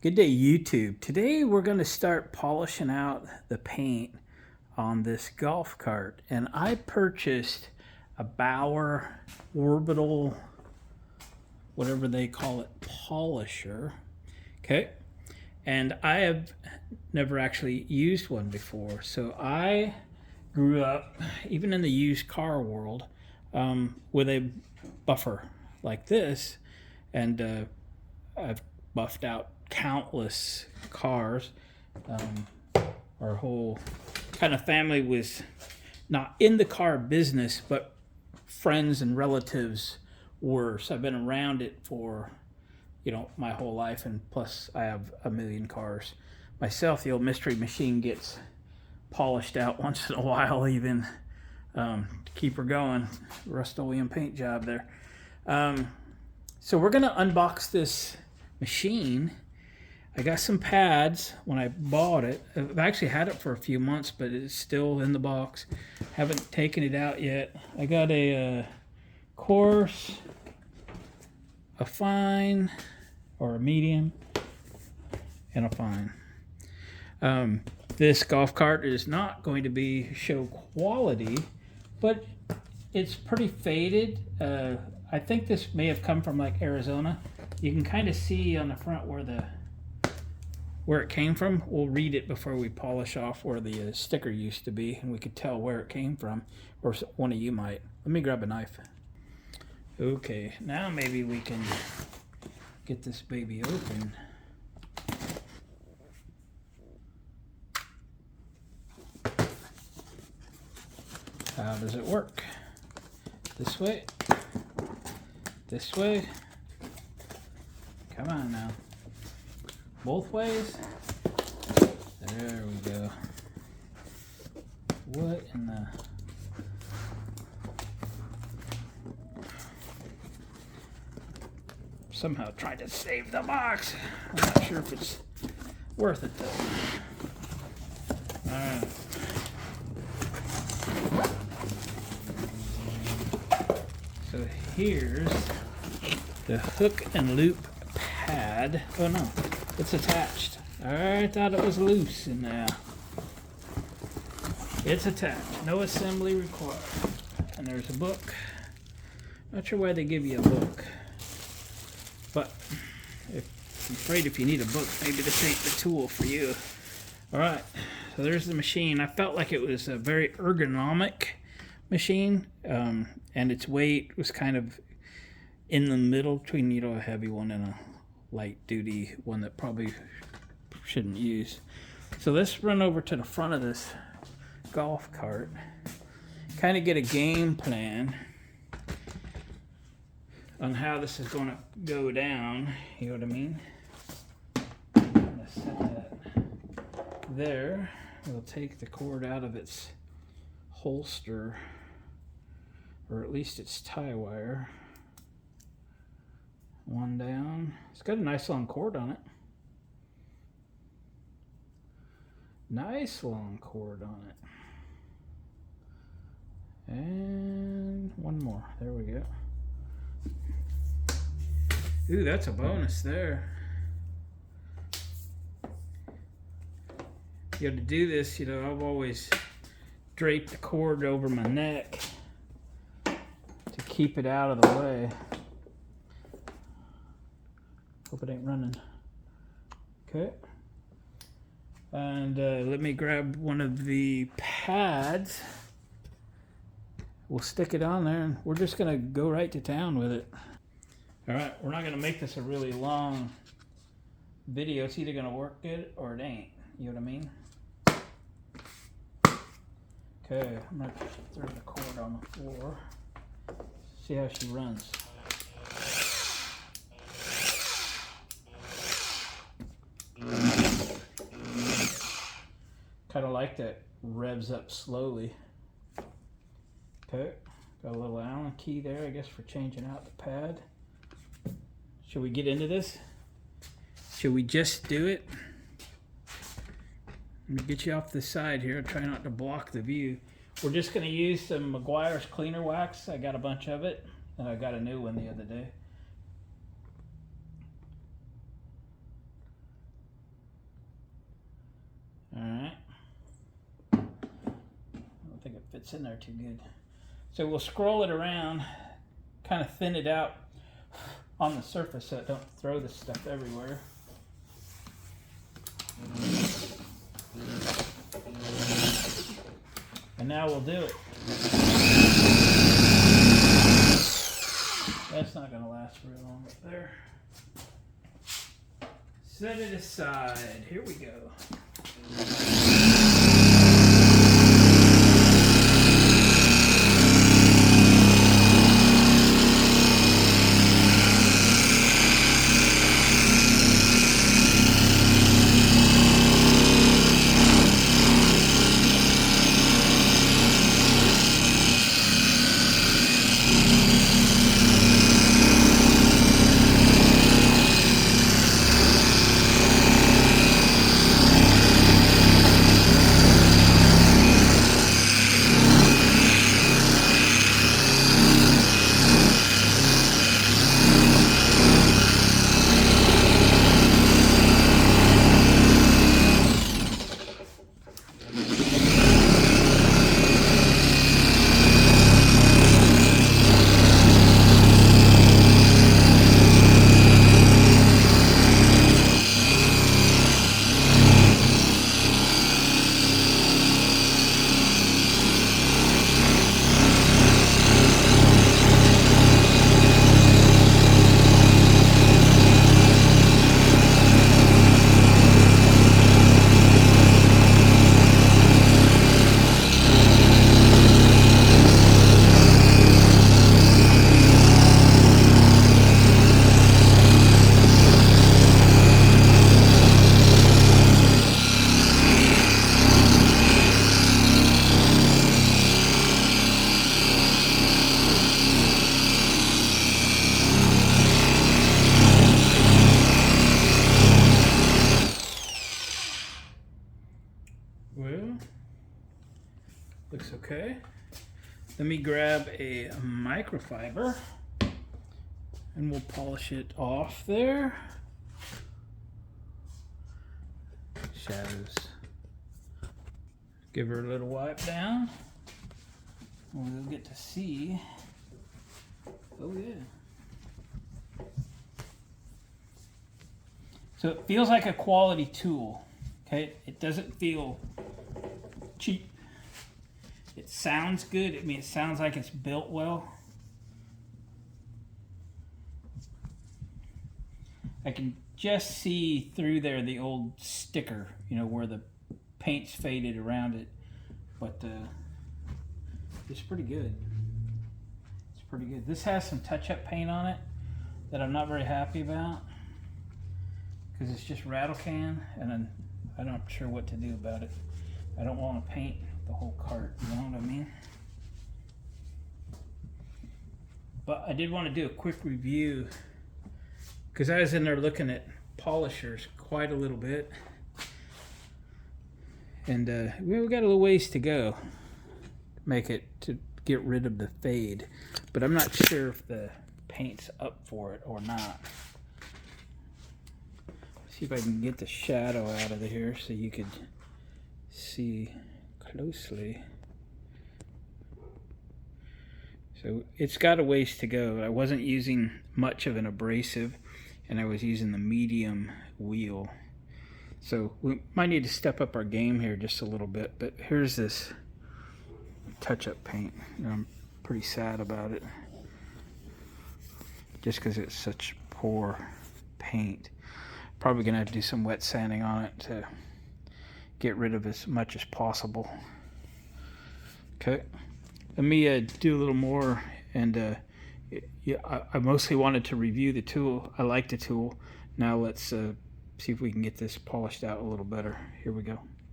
Good day, YouTube. Today we're going to start polishing out the paint on this golf cart. And I purchased a Bauer orbital, whatever they call it, polisher. Okay. And I have never actually used one before. So I grew up, even in the used car world, with a buffer like this. And I've buffed out countless cars. Our whole kind of family was not in the car business, but friends and relatives were. So I've been around it for, my whole life, and plus I have a million cars myself. The old mystery machine gets polished out once in a while, even to keep her going. Rust-Oleum paint job there. So we're gonna unbox this machine. I got some pads when I bought it. I've actually had it for a few months, but it's still in the box. Haven't taken it out yet. I got a coarse, a fine, or a medium, and a fine. This golf cart is not going to be show quality, but it's pretty faded. I think this may have come from like Arizona. You can kind of see on the front where it came from. We'll read it before we polish off where the sticker used to be, and we could tell where it came from, or one of you might. Let me grab a knife. Okay, now maybe we can get this baby open. How does it work? This way? This way? Come on now. Both ways? There we go. What in the... Somehow trying to save the box. I'm not sure if it's worth it though. Alright. So here's the hook and loop pad. Oh no, it's attached. I thought it was loose in there. It's attached. No assembly required. And there's a book. Not sure why they give you a book. But I'm afraid if you need a book, maybe this ain't the tool for you. Alright, so there's the machine. I felt like it was a very ergonomic machine, and its weight was kind of in the middle between, a heavy one and a light duty one that probably shouldn't use. So let's run over to the front of this golf cart, kind of get a game plan on how this is going to go down. You know what I mean? I'm going to set that there. We'll take the cord out of its holster, or at least its tie wire. One down. It's got a nice long cord on it. Nice long cord on it. And one more. There we go. Ooh, that's a bonus there. To do this, I've always draped the cord over my neck to keep it out of the way. Hope it ain't running. Okay. And let me grab one of the pads. We'll stick it on there, and we're just gonna go right to town with it. All right, we're not gonna make this a really long video. It's either gonna work good or it ain't. You know what I mean? Okay, I'm gonna throw the cord on the floor. See how she runs. Kind of like that revs up slowly. Okay, got a little Allen key there, I guess, for changing out the pad. Should we get into this? Should we just do it? Let me get you off the side here. Try not to block the view. We're just going to use some Meguiar's cleaner wax. I got a bunch of it, and I got a new one the other day. fits in there too good. So we'll scroll it around, kind of thin it out on the surface so it don't throw this stuff everywhere. And now we'll do it. That's not going to last very long up there. Set it aside. Here we go. Well, looks okay. Let me grab a microfiber and we'll polish it off there. Shadows. Give her a little wipe down. We'll get to see. Oh yeah. So it feels like a quality tool. Okay, it doesn't feel cheap. It sounds good. I mean, it sounds like it's built well. I can just see through there the old sticker, you know, where the paint's faded around it. But it's pretty good. It's pretty good. This has some touch-up paint on it that I'm not very happy about because it's just rattle can, and I'm not sure what to do about it. I don't want to paint the whole cart, you know what I mean? But I did want to do a quick review because I was in there looking at polishers quite a little bit, and we got a little ways to go to get rid of the fade, but I'm not sure if the paint's up for it or not. See if I can get the shadow out of here so you could see closely. So it's got a ways to go. I wasn't using much of an abrasive, and I was using the medium wheel. So we might need to step up our game here just a little bit, but here's this touch-up paint. I'm pretty sad about it just because it's such poor paint. Probably gonna have to do some wet sanding on it to get rid of as much as possible. Okay, let me do a little more, and yeah, I mostly wanted to review the tool. I like the tool. Now let's see if we can get this polished out a little better. Here we go.